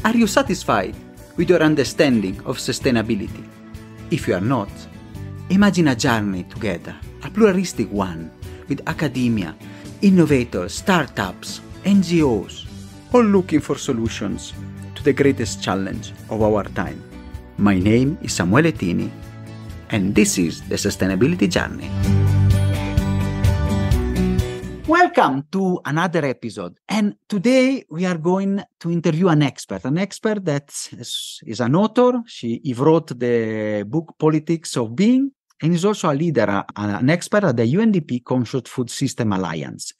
Are you satisfied with your understanding of sustainability? If you are not, imagine a journey together, a pluralistic one, with academia, innovators, startups, NGOs, all looking for solutions to the greatest challenge of our time. My name is S.1E, and this is the Sustainability Journey. Welcome to another episode, and today we are going to interview an expert that is an author. He wrote the book Politics of Being, and is also a leader, an expert at the UNDP Conscious Food System Alliance.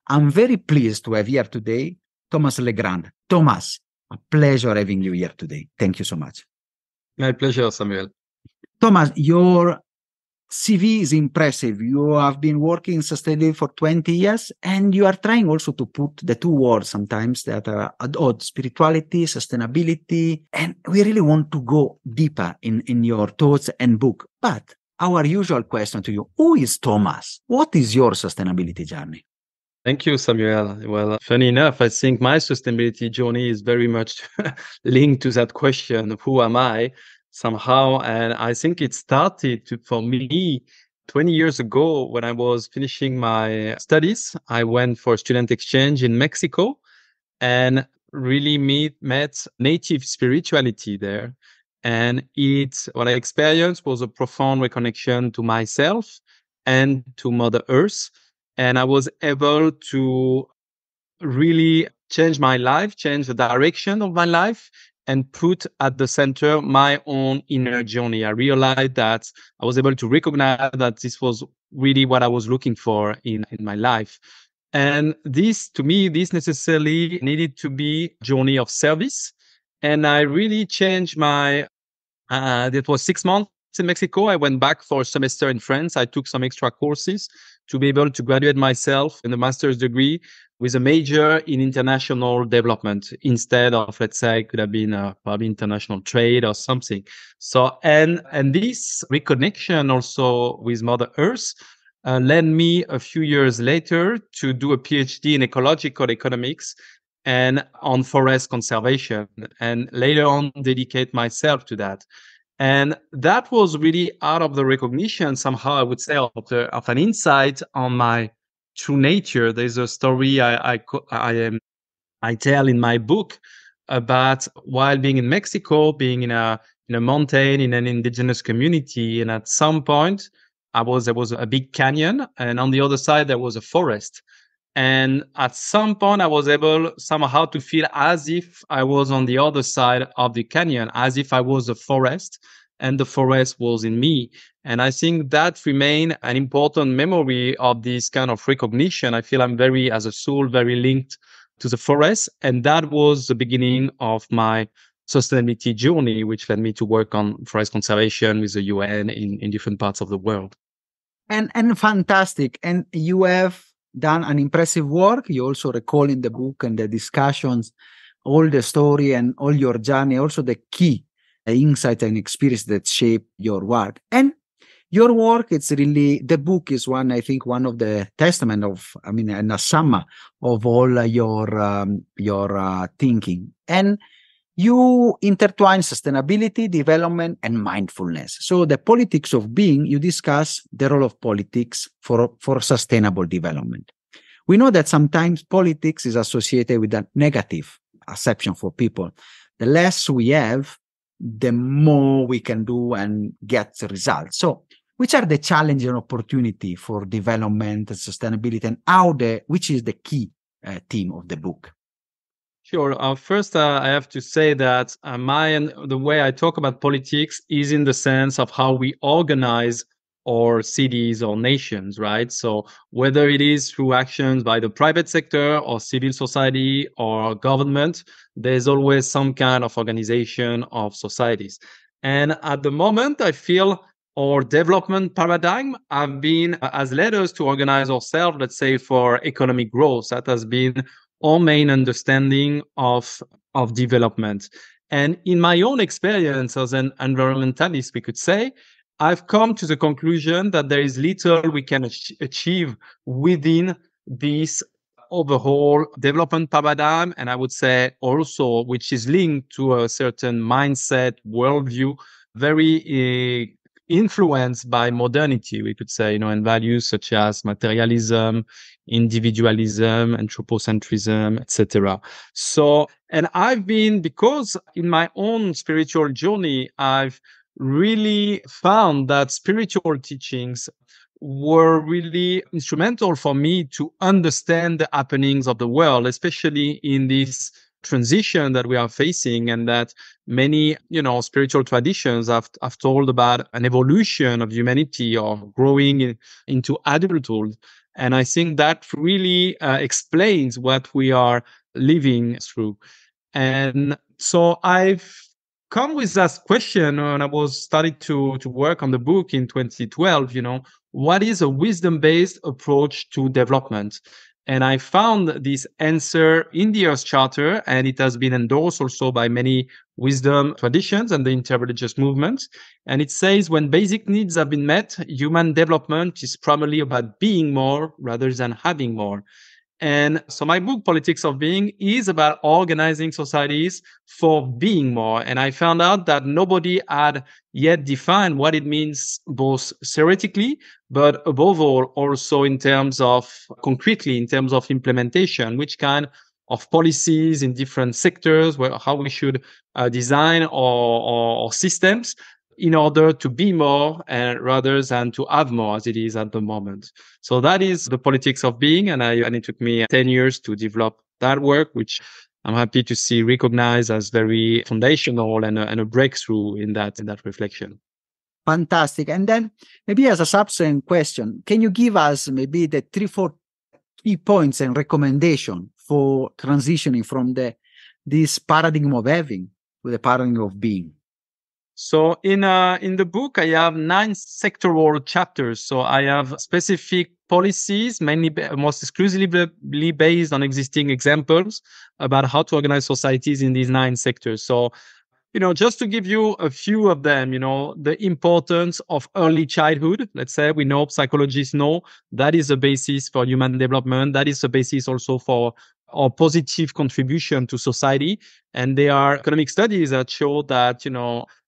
I'm very pleased to have here today Thomas Legrand. Thomas, a pleasure having you here today. Thank you so much. My pleasure, Samuel. Thomas, your CV is impressive. You have been working in sustainability for 20 years, and you are trying also to put the two words sometimes that are at odds, spirituality, sustainability, and we really want to go deeper in your thoughts and book. But our usual question to you, who is Thomas? What is your sustainability journey? Thank you, Samuel. Well, funny enough, I think my sustainability journey is very much linked to that question, who am I? Somehow. And I think it started for me 20 years ago when I was finishing my studies. I went for student exchange in Mexico and really met native spirituality there. And what I experienced was a profound reconnection to myself and to Mother Earth. And I was able to really change my life, change the direction of my life, and put at the center my own inner journey. I realized that I was able to recognize that this was really what I was looking for in my life. And this, to me, this necessarily needed to be a journey of service. And I really changed it was 6 months in Mexico. I went back for a semester in France. I took some extra courses to be able to graduate myself in a master's degree with a major in international development instead of, let's say, could have been probably international trade or something. So, and this reconnection also with Mother Earth led me a few years later to do a PhD in ecological economics and on forest conservation, and later on dedicate myself to that. And that was really out of the recognition, somehow I would say, of an insight on my true nature. There's a story I tell in my book about while being in Mexico, being in a mountain, in an indigenous community, and at some point there was a big canyon, and on the other side there was a forest. And at some point, I was able somehow to feel as if I was on the other side of the canyon, as if I was a forest and the forest was in me. And I think that remained an important memory of this kind of recognition. I feel I'm as a soul, very linked to the forest. And that was the beginning of my sustainability journey, which led me to work on forest conservation with the UN in different parts of the world. And fantastic. And you have done an impressive work. You also recall in the book and the discussions, all the story and all your journey, also the key insight and experience that shape your work. And your work, the book is one of the testament of, and a sum of all your thinking. And you intertwine sustainability, development, and mindfulness. So the politics of being, you discuss the role of politics for sustainable development. We know that sometimes politics is associated with a negative acception for people. The less we have, the more we can do and get results. So which are the challenges and opportunity for development and sustainability, and which is the key theme of the book? Sure. First, I have to say that the way I talk about politics is in the sense of how we organize our cities or nations, right? So whether it is through actions by the private sector or civil society or government, there's always some kind of organization of societies. And at the moment, I feel our development paradigm has led us to organize ourselves, let's say, for economic growth. That has been our main understanding of development. And in my own experience as an environmentalist, we could say, I've come to the conclusion that there is little we can achieve within this overall development paradigm, and I would say also which is linked to a certain mindset, worldview, very influenced by modernity, we could say, and values such as materialism, individualism, anthropocentrism, etc. So, and I've been, because in my own spiritual journey, I've really found that spiritual teachings were really instrumental for me to understand the happenings of the world, especially in this transition that we are facing, and that many, spiritual traditions have told about an evolution of humanity or growing into adulthood. And I think that really explains what we are living through. And so I've come with that question when I was starting to work on the book in 2012, what is a wisdom-based approach to development? And I found this answer in the Earth Charter, and it has been endorsed also by many wisdom traditions and the interreligious movement. And it says, when basic needs have been met, human development is primarily about being more rather than having more. And so my book, Politics of Being, is about organizing societies for being more. And I found out that nobody had yet defined what it means, both theoretically, but above all, also in terms of concretely, in terms of implementation, which kind of policies in different sectors, how we should design our systems in order to be more and rather than to have more as it is at the moment. So that is the politics of being. And it took me 10 years to develop that work, which I'm happy to see recognized as very foundational and a breakthrough in that reflection. Fantastic. And then maybe as a subsequent question, can you give us maybe the 3-4 key points and recommendation for transitioning from this paradigm of having to the paradigm of being? So in the book, I have 9 sectoral chapters. So I have specific policies, mainly most exclusively based on existing examples about how to organize societies in these 9 sectors. So, just to give you a few of them, the importance of early childhood. Let's say we know, psychologists know, that is the basis for human development. That is the basis also for our positive contribution to society. And there are economic studies that show that,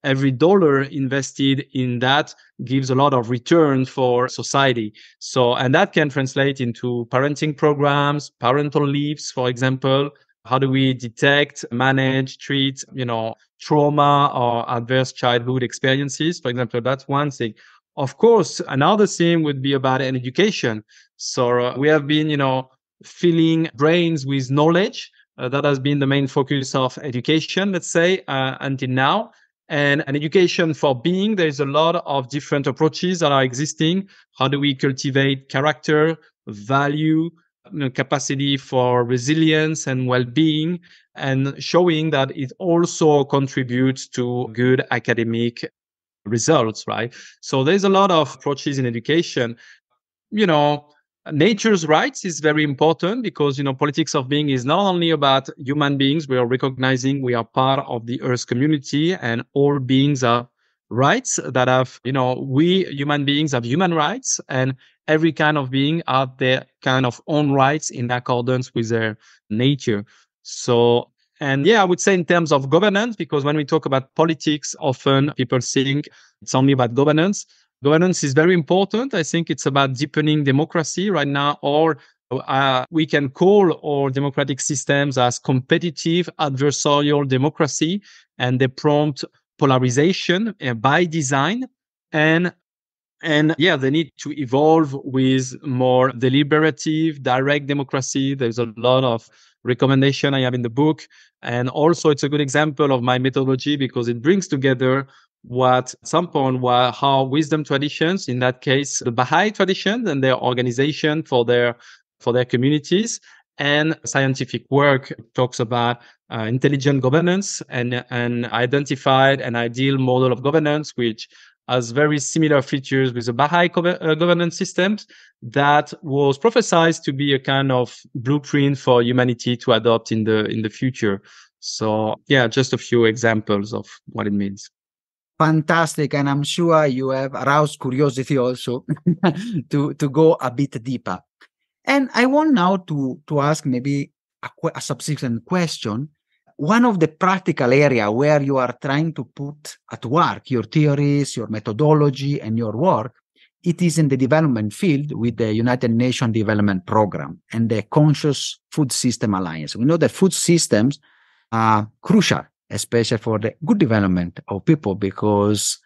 every dollar invested in that gives a lot of return for society. So, and that can translate into parenting programs, parental leaves, for example. How do we detect, manage, treat, trauma or adverse childhood experiences? For example, that's one thing. Of course, another thing would be about an education. So we have been, filling brains with knowledge. That has been the main focus of education, let's say, until now. And an education for being, there's a lot of different approaches that are existing. How do we cultivate character, value, capacity for resilience and well-being, and showing that it also contributes to good academic results, right? So there's a lot of approaches in education. Nature's rights is very important because, politics of being is not only about human beings. We are recognizing we are part of the Earth community, and all beings are rights that have, we human beings have human rights, and every kind of being have their kind of own rights in accordance with their nature. So, and yeah, I would say in terms of governance, because when we talk about politics, often people think it's only about governance. Governance is very important. I think it's about deepening democracy right now, or we can call our democratic systems as competitive adversarial democracy, and they prompt polarization by design. And yeah, they need to evolve with more deliberative, direct democracy. There's a lot of recommendation I have in the book. And also it's a good example of my methodology because it brings together what at some point were how wisdom traditions, in that case, the Baha'i tradition and their organization for their communities, and scientific work talks about intelligent governance and identified an ideal model of governance, which has very similar features with the Baha'i governance systems that was prophesied to be a kind of blueprint for humanity to adopt in the future. So yeah, just a few examples of what it means. Fantastic. And I'm sure you have aroused curiosity also to go a bit deeper. And I want now to ask maybe a subsequent question. One of the practical area where you are trying to put at work your theories, your methodology, and your work, it is in the development field with the United Nations Development Program and the Conscious Food System Alliance. We know that food systems are crucial, especially for the good development of people, because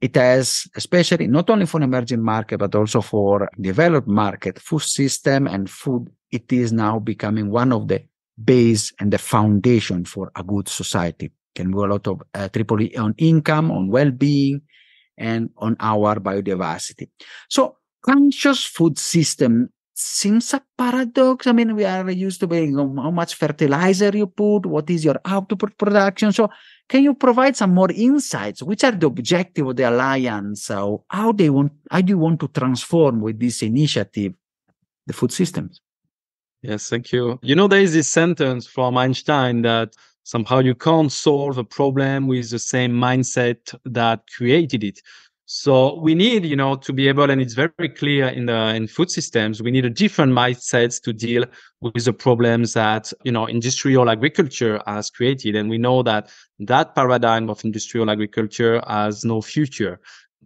it has, especially not only for emerging market, but also for developed market, food system and food, it is now becoming one of the base and the foundation for a good society. Can do a lot of triple on income, on well-being, and on our biodiversity. So conscious food system seems a paradox. I mean, we are used to being how much fertilizer you put, what is your output production. So can you provide some more insights? Which are the objective of the alliance? How do you want to transform with this initiative the food systems? Yes, thank you. You know, there is this sentence from Einstein that somehow you can't solve a problem with the same mindset that created it. So we need, to be able, and it's very clear in food systems, we need a different mindsets to deal with the problems that, industrial agriculture has created. And we know that paradigm of industrial agriculture has no future.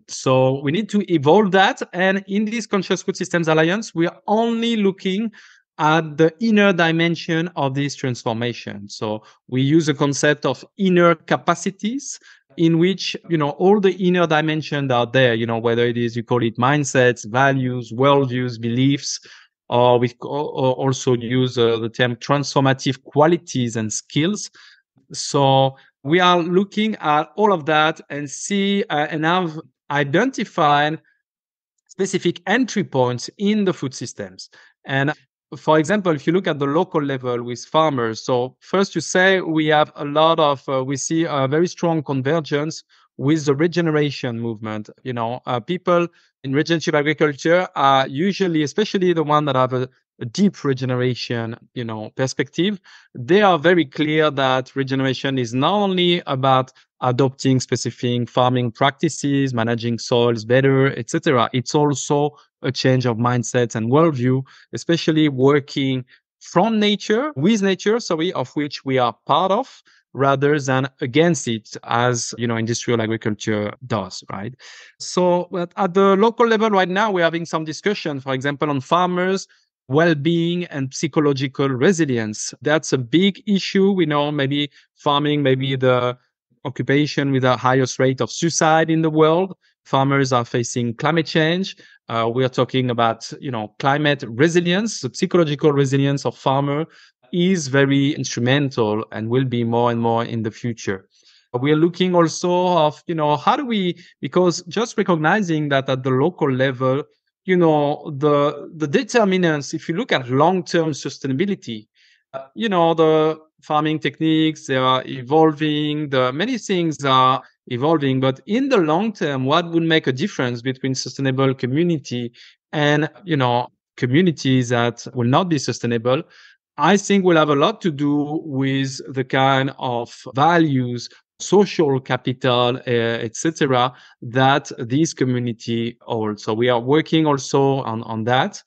So we need to evolve that. And in this Conscious Food Systems Alliance, we are only looking at the inner dimension of this transformation. So we use a concept of inner capacities in which, all the inner dimensions are there, whether it is, you call it mindsets, values, worldviews, beliefs, or we also use the term transformative qualities and skills. So we are looking at all of that and see and have identified specific entry points in the food systems. And for example, if you look at the local level with farmers, so first you say we have a lot of, we see a very strong convergence with the regeneration movement. People in regenerative agriculture are usually, especially the one that have a deep regeneration, perspective. They are very clear that regeneration is not only about adopting specific farming practices, managing soils better, etc. It's also a change of mindsets and worldview, especially working from nature, with nature, of which we are part of, rather than against it, as industrial agriculture does, right? So at the local level right now, we're having some discussion, for example, on farmers' well-being and psychological resilience. That's a big issue. We know maybe farming, maybe the occupation with the highest rate of suicide in the world. Farmers are facing climate change. We are talking about, climate resilience. The psychological resilience of farmer is very instrumental and will be more and more in the future. We are looking also of, how do we, because just recognizing that at the local level, the determinants, if you look at long-term sustainability, the farming techniques, they are evolving, many things are evolving, but in the long term, what would make a difference between sustainable community and, communities that will not be sustainable, I think will have a lot to do with the kind of values, social capital, etc., that these community hold. So we are working also on that.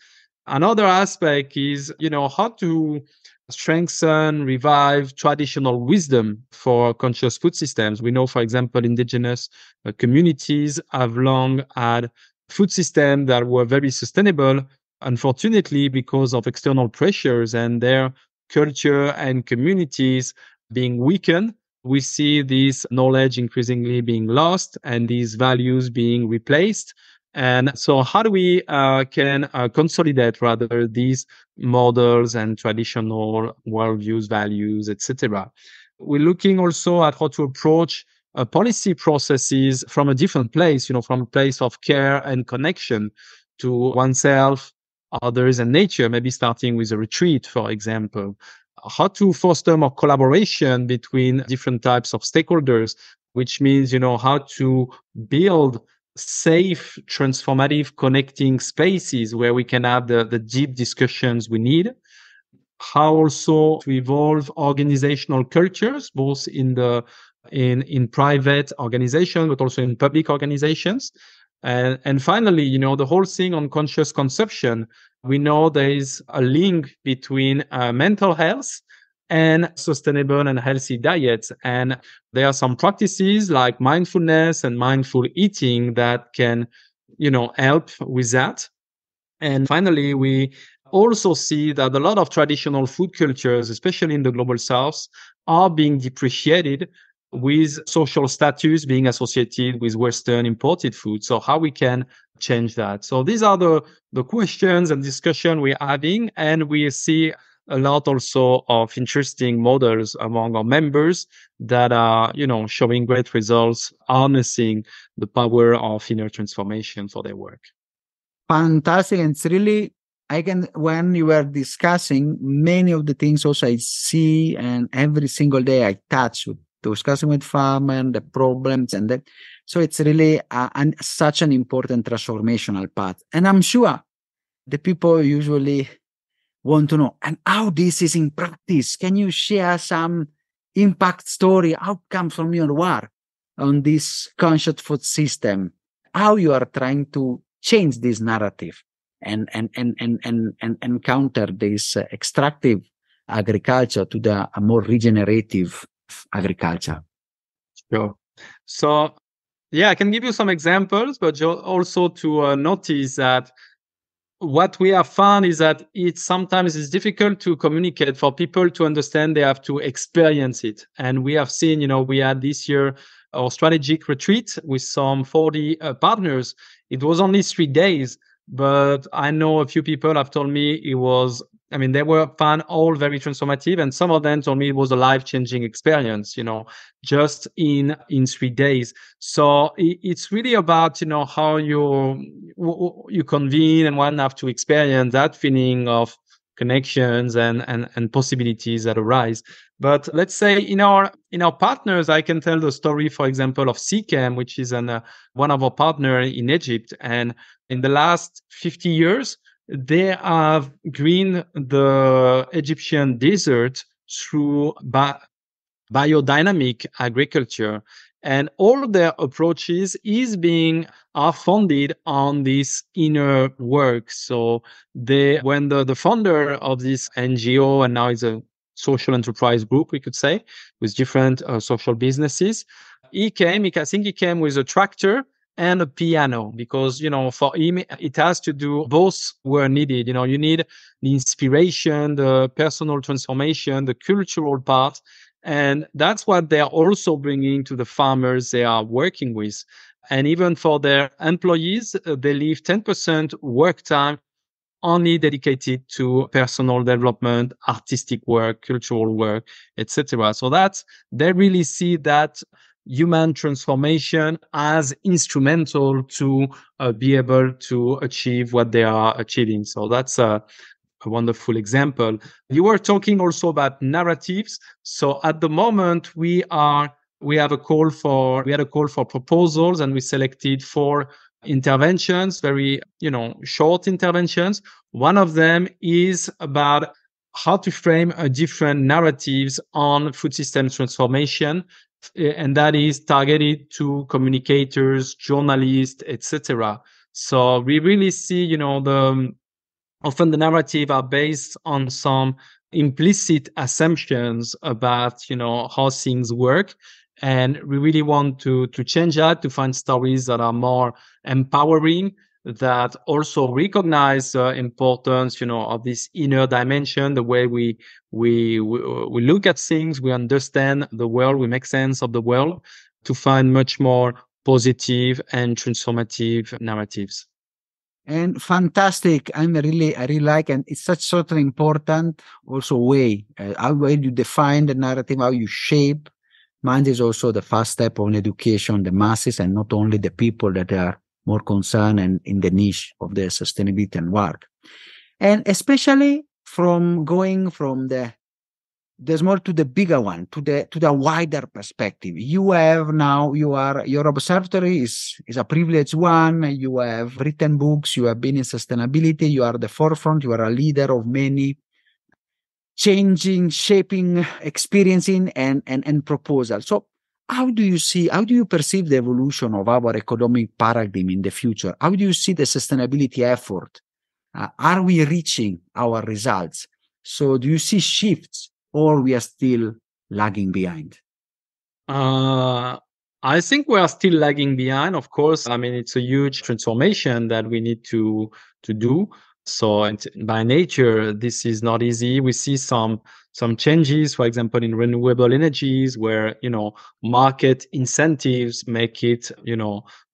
Another aspect is, how to strengthen, revive traditional wisdom for conscious food systems. We know, for example, indigenous communities have long had food systems that were very sustainable. Unfortunately, because of external pressures and their culture and communities being weakened, we see this knowledge increasingly being lost and these values being replaced. And so how do we can consolidate rather these models and traditional worldviews, values, etc. We're looking also at how to approach policy processes from a different place, from a place of care and connection to oneself, others, and nature, maybe starting with a retreat, for example. How to foster more collaboration between different types of stakeholders, which means, how to build safe, transformative, connecting spaces where we can have the deep discussions we need. How also to evolve organizational cultures, both in private organizations, but also in public organizations. And finally, the whole thing on conscious consumption. we know there is a link between mental health and sustainable and healthy diets. And there are some practices like mindfulness and mindful eating that can, help with that. And finally, we also see that a lot of traditional food cultures, especially in the global south, are being depreciated with social status being associated with Western imported food. So how we can change that? So these are the questions and discussion we're having. And we see a lot also of interesting models among our members that are, showing great results, harnessing the power of inner transformation for their work. Fantastic. And it's really, when you were discussing many of the things also I see, and every single day I touch with discussing with farmers, the problems and that. So it's really such an important transformational path. And I'm sure the people usually want to know, and how this is in practice. Can you share some impact story, outcomes from your work on this conscious food system? How you are trying to change this narrative and counter this extractive agriculture to the a more regenerative agriculture? Sure. So, yeah, I can give you some examples, but also to notice that what we have found is that it sometimes is difficult to communicate for people to understand. They have to experience it. And we have seen, we had this year our strategic retreat with some 40 partners. It was only 3 days, but I know a few people have told me they were found all very transformative. And some of them told me it was a life-changing experience, just in 3 days. So it's really about, how you convene and one have to experience that feeling of connections and possibilities that arise. But let's say in our partners, I can tell the story, for example, of CCAM, which is one of our partners in Egypt. And in the last 50 years, they have greened the Egyptian desert through biodynamic agriculture. And all of their approaches are founded on this inner work. So when the founder of this NGO, and now it's a social enterprise group, we could say, with different social businesses, I think he came with a tractor and a piano, because, for him, it has to do, both were needed. You need the inspiration, the personal transformation, the cultural part. And that's what they are also bringing to the farmers they are working with. And even for their employees, they leave 10% work time only dedicated to personal development, artistic work, cultural work, etc. So they really see that human transformation as instrumental to be able to achieve what they are achieving. So that's a wonderful example. You were talking also about narratives. So at the moment, we had a call for proposals, and we selected 4 interventions, very, short interventions. One of them is about how to frame different narratives on food system transformation, and that is targeted to communicators, journalists, etc. So we really see, often the narrative are based on some implicit assumptions about, how things work. And we really want to change that, to find stories that are more empowering, that also recognize the importance, of this inner dimension, the way we look at things, we understand the world, we make sense of the world, to find much more positive and transformative narratives. And fantastic. I really like, and it's such an important also way, how way you define the narrative, how you shape. Mine is also the first step on education, the masses, and not only the people that are more concerned and in the niche of the sustainability and work. And especially from going from the small to the bigger one, to the wider perspective. You have now, your observatory is a privileged one. You have written books, you have been in sustainability, you are the forefront, you are a leader of many changing, shaping, experiencing and proposal. So how do you perceive the evolution of our economic paradigm in the future? How do you see the sustainability effort Are we reaching our results? So do you see shifts, or we are still lagging behind? Uh, I think we are still lagging behind. Of course, I mean it's a huge transformation that we need to do. So, and by nature, this is not easy. We see some changes, for example, in renewable energies, where market incentives make it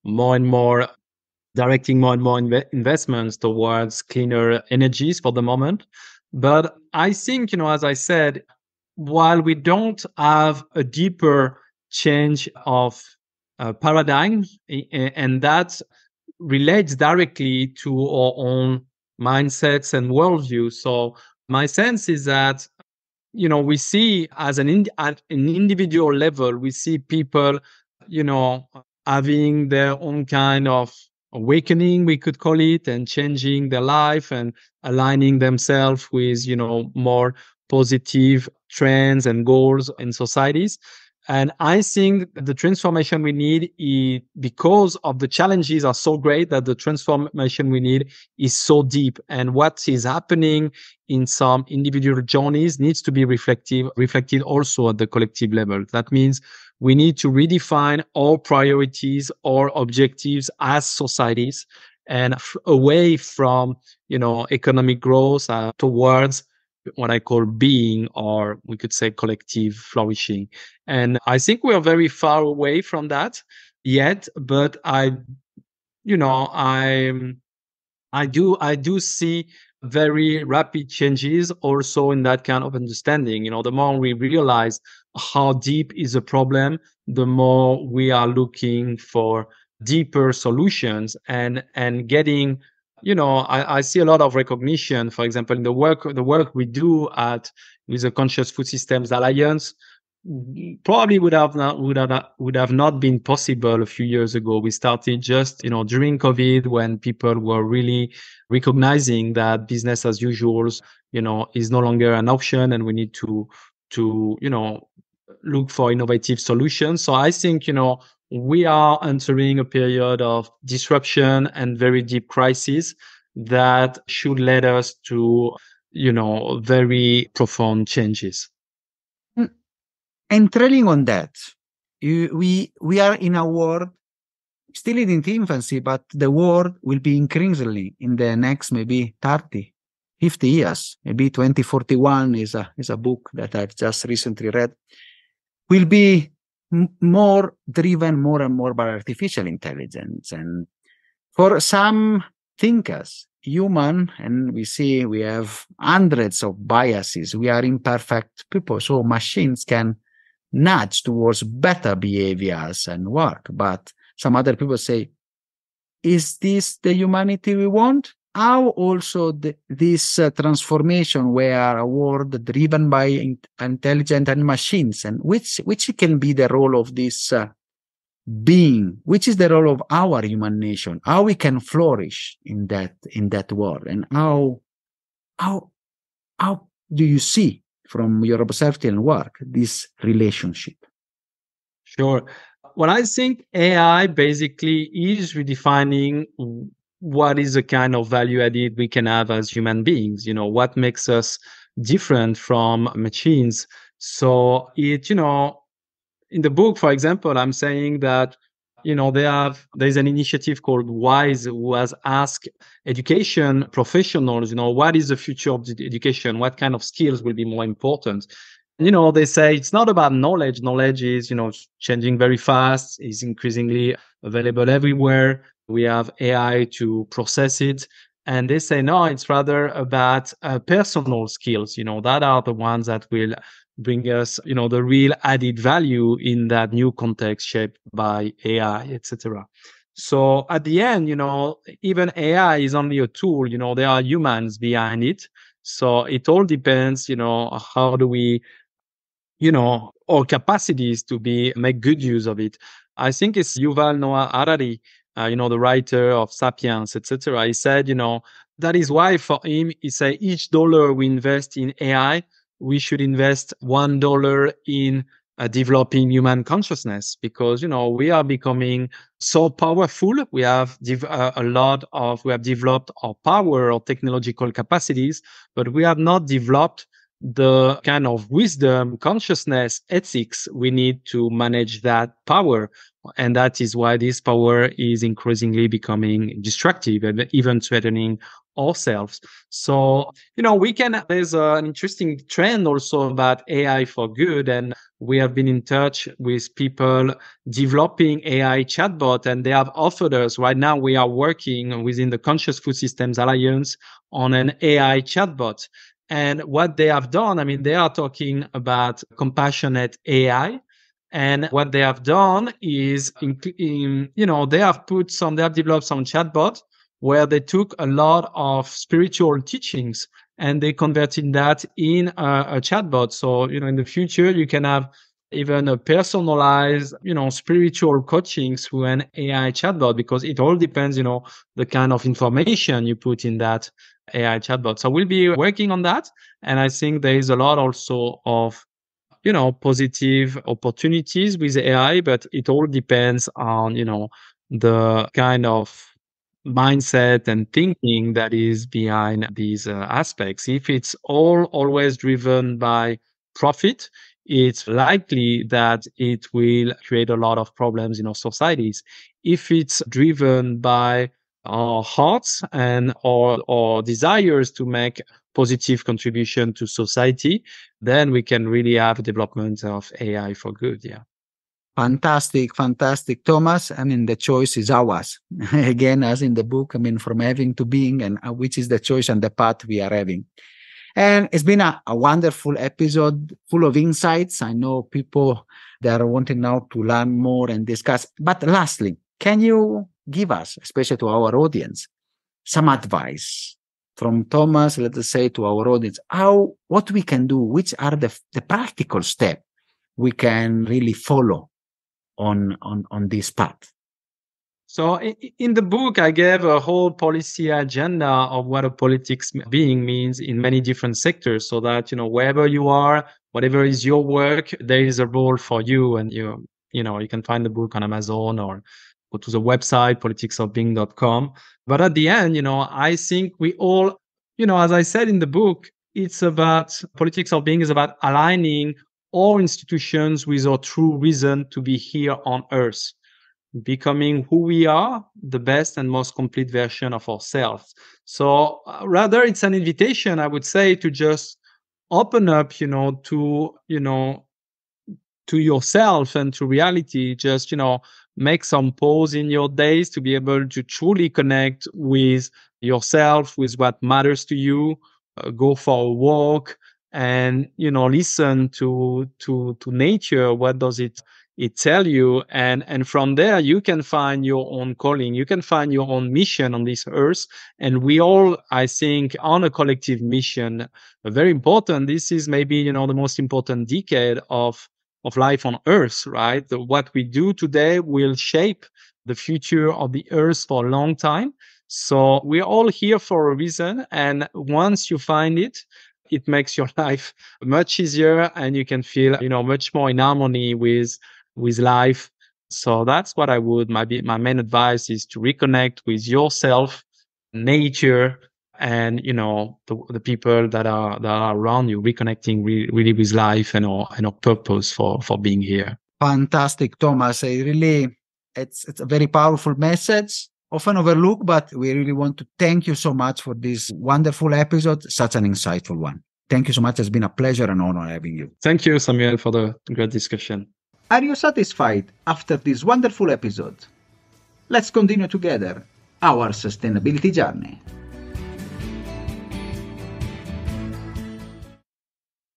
more and more directing more and more investments towards cleaner energies for the moment. But I think, as I said, while we don't have a deeper change of paradigm, and that relates directly to our own mindsets and worldview. So my sense is that we see as at an individual level, we see people, you know, having their own kind of awakening, we could call it, and changing their life and aligning themselves with, more positive trends and goals in societies. And I think the transformation we need is, because of the challenges are so great, that the transformation we need is so deep. And what is happening in some individual journeys needs to be reflected also at the collective level. That means we need to redefine our priorities, our objectives as societies, and away from economic growth towards what I call being, or we could say collective flourishing. And I think we are very far away from that yet, but you know, I I do see very rapid changes also in that kind of understanding. The more we realize how deep is a problem, the more we are looking for deeper solutions, and getting, I see a lot of recognition, for example, in the work we do at with the Conscious Food Systems Alliance. Probably would have not been possible a few years ago. We started just during COVID, when people were really recognizing that business as usual is no longer an option, and we need to look for innovative solutions. So I think we are entering a period of disruption and very deep crisis that should lead us to very profound changes. Mm, And trailing on that, we are in a world still in its infancy, but the world will be increasingly in the next maybe 30, 50 years. Maybe 2041 is a book that I've just recently read. Will be more driven more and more by artificial intelligence. And for some thinkers, human, and we see we have hundreds of biases. We are imperfect people, so machines can nudge towards better behaviors and work. But some other people say, is this the humanity we want? How also this transformation where a world driven by intelligent and machines, and which can be the role of this being, which is the role of our human nation, how we can flourish in that world, and how how do you see from your observation work this relationship? Sure. Well, I think AI basically is redefining what is the kind of value added we can have as human beings, what makes us different from machines. So in the book, for example, I'm saying that, there's an initiative called WISE, who has asked education professionals, what is the future of the education? What kind of skills will be more important? They say it's not about knowledge. Knowledge is, changing very fast, is increasingly available everywhere. We have AI to process it. And they say, no, it's rather about personal skills, that are the ones that will bring us, the real added value in that new context shaped by AI, etc. So at the end, even AI is only a tool, there are humans behind it. So it all depends, how do we or capacities to make good use of it. I think it's Yuval Noah Harari, the writer of *Sapiens*, etc. He said, that is why for him, he said each dollar we invest in AI, we should invest $1 in developing human consciousness, because we are becoming so powerful. We have we have developed our power or technological capacities, but we have not developed the kind of wisdom, consciousness, ethics we need to manage that power. And that is why this power is increasingly becoming destructive and even threatening ourselves. So, there's an interesting trend also about AI for good. And we have been in touch with people developing AI chatbot, and they have offered us. Right now, we are working within the Conscious Food Systems Alliance on an AI chatbot. And what they have done, they are talking about compassionate AI. And what they have done is, they have developed some chatbot where they took a lot of spiritual teachings and they converted that in a chatbot. So, in the future, you can have even a personalized, spiritual coaching through an AI chatbot, because it all depends, the kind of information you put in that AI chatbot. So we'll be working on that. And I think there is a lot also of, positive opportunities with AI, but it all depends on, the kind of mindset and thinking that is behind these aspects. If it's all always driven by profit, it's likely that it will create a lot of problems in our societies. If it's driven by our hearts and our desires to make positive contribution to society, then we can really have development of AI for good. Yeah. Fantastic, fantastic, Thomas. The choice is ours. Again, as in the book, from having to being, and which is the choice and the path we are having. And it's been a wonderful episode full of insights. I know people that are wanting now to learn more and discuss. But lastly, can you give us, especially to our audience, some advice from Thomas, let us say, to our audience, what we can do, which are the practical steps we can really follow on this path? So in the book, I gave a whole policy agenda of what a politics being means in many different sectors, so that, wherever you are, whatever is your work, there is a role for you. And you can find the book on Amazon or go to the website, politicsofbeing.com. But at the end, I think we all, as I said in the book, it's about politics of being is about aligning all institutions with our true reason to be here on Earth, becoming who we are, the best and most complete version of ourselves. So rather, it's an invitation, I would say, to just open up, to yourself and to reality. Just, make some pause in your days to be able to truly connect with yourself, with what matters to you. Go for a walk and, listen to nature. What does it tell you? And from there, you can find your own calling. You can find your own mission on this earth. And we all, I think, on a collective mission, very important. This is maybe, the most important decade of life on Earth, right? What we do today will shape the future of the Earth for a long time. So we're all here for a reason. And once you find it, it makes your life much easier and you can feel, much more in harmony with life. So that's what my main advice is to reconnect with yourself, nature, and the people that are around you, reconnecting really with life and our purpose for being here. Fantastic, Thomas. It's a very powerful message, often overlooked, but we really want to thank you so much for this wonderful episode, such an insightful one. Thank you so much. It's been a pleasure and honor having you. Thank you, Samuel, for the great discussion. Are you satisfied after this wonderful episode? Let's continue together our sustainability journey.